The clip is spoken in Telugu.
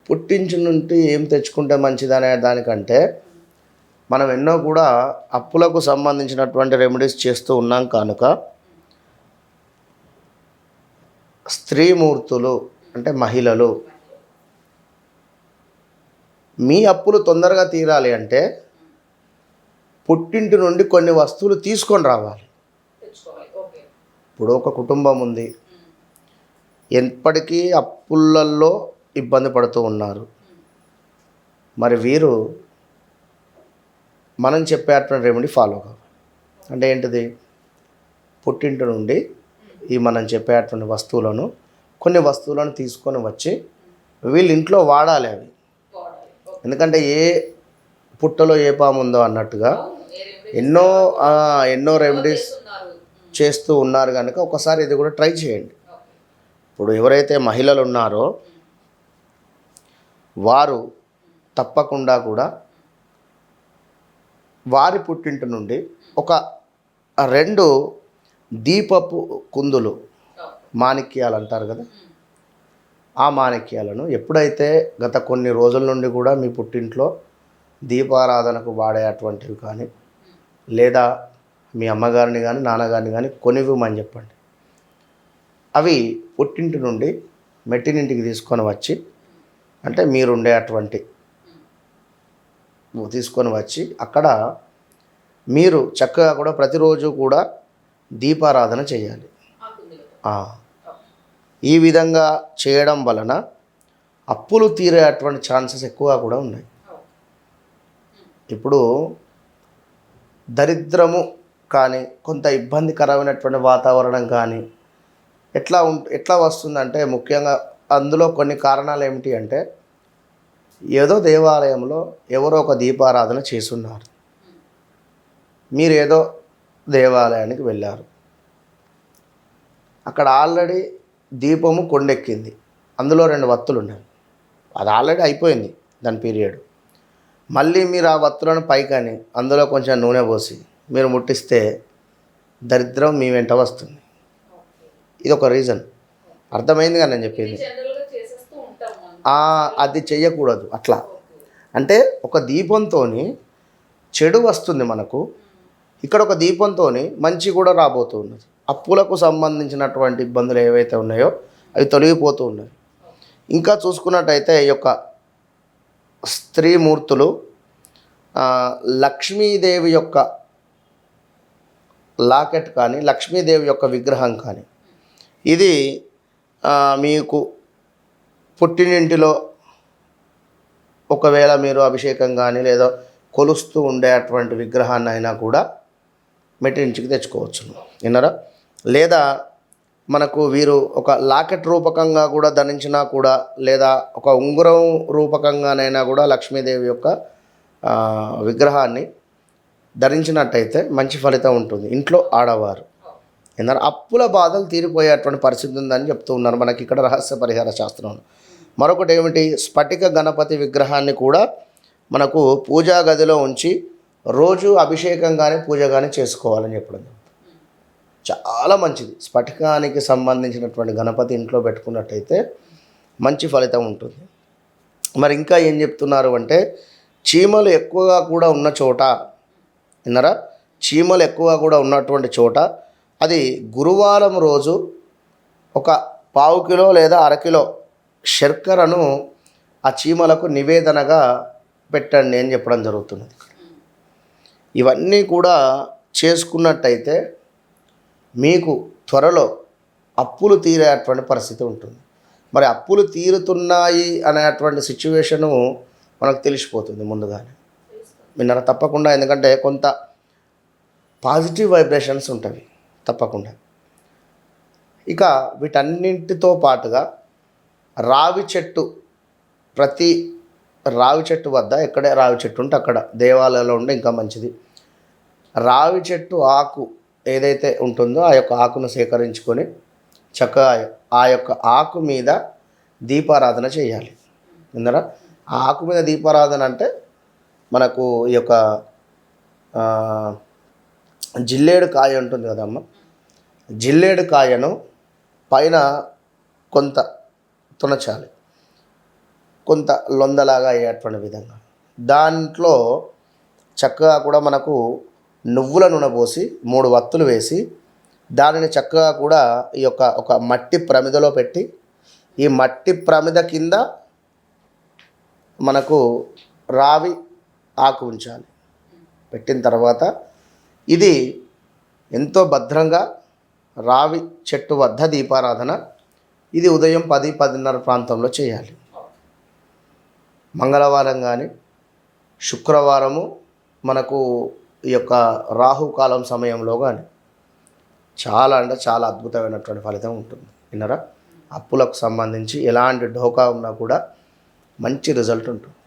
పుట్టించి నుండి ఏం తెచ్చుకుంటే మంచిదనే దానికంటే మనం ఎన్నో కూడా అప్పులకు సంబంధించినటువంటి రెమెడీస్ చేస్తూ ఉన్నాం కనుక స్త్రీమూర్తులు అంటే మహిళలు మీ అప్పులు తొందరగా తీరాలి అంటే పుట్టింటి నుండి కొన్ని వస్తువులు తీసుకొని రావాలి. ఇప్పుడు ఒక కుటుంబం ఉంది, ఎప్పటికీ అప్పులలో ఇబ్బంది పడుతూ ఉన్నారు. మరి వీరు మనం చెప్పేటువంటి రెమెడీ ఫాలో కావాలి. అంటే ఏంటిది? పుట్టింటి నుండి ఈ మనం చెప్పేటువంటి వస్తువులను కొన్ని వస్తువులను తీసుకొని వచ్చి వీళ్ళు ఇంట్లో వాడాలి. అవి ఎందుకంటే ఏ పుట్టలో ఏ పాము ఉందో అన్నట్టుగా ఎన్నో రెమెడీస్ చేస్తూ ఉన్నారు కనుక ఒకసారి ఇది కూడా ట్రై చేయండి. ఇప్పుడు ఎవరైతే మహిళలు ఉన్నారో వారు తప్పకుండా కూడా వారి పుట్టింటి నుండి ఒక 2 దీపపు కుందులు, మాణిక్యాలు అంటారు కదా, ఆ మాణిక్యాలను ఎప్పుడైతే గత కొన్ని రోజుల నుండి కూడా మీ పుట్టింట్లో దీపారాధనకు వాడేటువంటివి కానీ లేదా మీ అమ్మగారిని కానీ నాన్నగారిని కానీ కొనివ్వమని చెప్పండి. అవి పుట్టింటి నుండి మెట్టినింటికి తీసుకొని వచ్చి, అంటే మీరుండే అటువంటి తీసుకొని వచ్చి అక్కడ మీరు చక్కగా కూడా ప్రతిరోజు కూడా దీపారాధన చేయాలి. ఈ విధంగా చేయడం వలన అప్పులు తీరేటువంటి ఛాన్సెస్ ఎక్కువగా కూడా ఉన్నాయి. ఇప్పుడు దరిద్రము కానీ కొంత ఇబ్బందికరమైనటువంటి వాతావరణం కానీ ఎట్లా వస్తుందంటే ముఖ్యంగా అందులో కొన్ని కారణాలు ఏమిటి అంటే ఏదో దేవాలయంలో ఎవరో ఒక దీపారాధన చేసున్నారు, మీరు ఏదో దేవాలయానికి వెళ్ళారు, అక్కడ ఆల్రెడీ దీపము కొండెక్కింది, అందులో 2 వత్తులు ఉన్నాయి, అది ఆల్రెడీ అయిపోయింది దాని పీరియడ్. మళ్ళీ మీరు ఆ వత్తులను పైకని అందులో కొంచెం నూనె పోసి మీరు ముట్టిస్తే దరిద్రం మీ వెంట వస్తుంది. ఇది ఒక రీజన్. అర్థమైంది కానీ నేను చెప్పింది. అది చెయ్యకూడదు. అట్లా అంటే ఒక దీపంతో చెడు వస్తుంది మనకు, ఇక్కడ ఒక దీపంతో మంచి కూడా రాబోతూ ఉన్నది. అప్పులకు సంబంధించినటువంటి ఇబ్బందులు ఏవైతే ఉన్నాయో అవి తొలగిపోతూ ఉన్నాయి. ఇంకా చూసుకున్నట్టయితే ఈ యొక్క స్త్రీమూర్తులు లక్ష్మీదేవి యొక్క లాకెట్ కానీ లక్ష్మీదేవి యొక్క విగ్రహం కానీ ఇది మీకు పుట్టినింటిలో ఒకవేళ మీరు అభిషేకం కానీ లేదా కొలుస్తూ ఉండేటువంటి విగ్రహాన్ని అయినా కూడా మెట్టింటికి తెచ్చుకోవచ్చు. విన్నారా? లేదా మనకు వీరు ఒక లాకెట్ రూపకంగా కూడా ధరించినా కూడా లేదా ఒక ఉంగరం రూపకంగానైనా కూడా లక్ష్మీదేవి యొక్క విగ్రహాన్ని ధరించినట్టయితే మంచి ఫలితం ఉంటుంది ఇంట్లో ఆడవారు. ఎందుకంటే అప్పుల బాధలు తీరిపోయేటువంటి పరిస్థితి ఉందని చెప్తూ ఉన్నారు మనకి ఇక్కడ రహస్య పరిహార శాస్త్రంలో. మరొకటి ఏమిటి? స్ఫటిక గణపతి విగ్రహాన్ని కూడా మనకు పూజా గదిలో ఉంచి రోజు అభిషేకం కానీ పూజ కానీ చేసుకోవాలని చెప్పడం చాలా మంచిది. స్ఫటికానికి సంబంధించినటువంటి గణపతి ఇంట్లో పెట్టుకున్నట్టయితే మంచి ఫలితం ఉంటుంది. మరి ఇంకా ఏం చెప్తున్నారు అంటే చీమలు ఎక్కువగా కూడా ఉన్న చోట, విన్నారా, చీమలు ఎక్కువగా కూడా ఉన్నటువంటి చోట అది గురువారం రోజు ఒక 1/4 కిలో లేదా 1/2 కిలో శర్కరను ఆ చీమలకు నివేదనగా పెట్టండి అని చెప్పడం జరుగుతున్నది. ఇవన్నీ కూడా చేసుకున్నట్టయితే మీకు త్వరలో అప్పులు తీరేటువంటి పరిస్థితి ఉంటుంది. మరి అప్పులు తీరుతున్నాయి అనేటువంటి సిచ్యువేషను మనకు తెలిసిపోతుంది ముందుగానే. విన్నారా? తప్పకుండా. ఎందుకంటే కొంత పాజిటివ్ వైబ్రేషన్స్ ఉంటాయి తప్పకుండా. ఇక వీటన్నింటితో పాటుగా రావి చెట్టు, ప్రతి రావి చెట్టు వద్ద ఎక్కడే రావి చెట్టు ఉంటే అక్కడ దేవాలయంలో ఉండే ఇంకా మంచిది. రావి చెట్టు ఆకు ఏదైతే ఉంటుందో ఆ యొక్క ఆకును సేకరించుకొని చక్కగా ఆ యొక్క ఆకు మీద దీపారాధన చేయాలి. విన్నారా? ఆ ఆకు మీద దీపారాధన అంటే మనకు ఈ యొక్క జిల్లేడు కాయ ఉంటుంది కదమ్మ, జిల్లేడు కాయను పైన కొంత తునచాలి. కొంత లొందలాగా అయ్యేటువంటి విధంగా. దాంట్లో చక్కగా కూడా మనకు నువ్వుల నూనె పోసి 3 వత్తులు వేసి దానిని చక్కగా కూడా ఈ యొక్క ఒక మట్టి ప్రమిదలో పెట్టి ఈ మట్టి ప్రమిద కింద మనకు రావి ఆకు ఉంచాలి. పెట్టిన తర్వాత ఇది ఎంతో భద్రంగా రావి చెట్టు వద్ద దీపారాధన ఇది ఉదయం 10-10:30 ప్రాంతంలో చేయాలి. మంగళవారం కానీ శుక్రవారము మనకు ఈ యొక్క రాహుకాలం సమయంలో కానీ చాలా అంటే చాలా అద్భుతమైనటువంటి ఫలితం ఉంటుంది. విన్నారా? అప్పులకు సంబంధించి ఎలాంటి ఢోకా ఉన్నా కూడా మంచి రిజల్ట్ ఉంటుంది.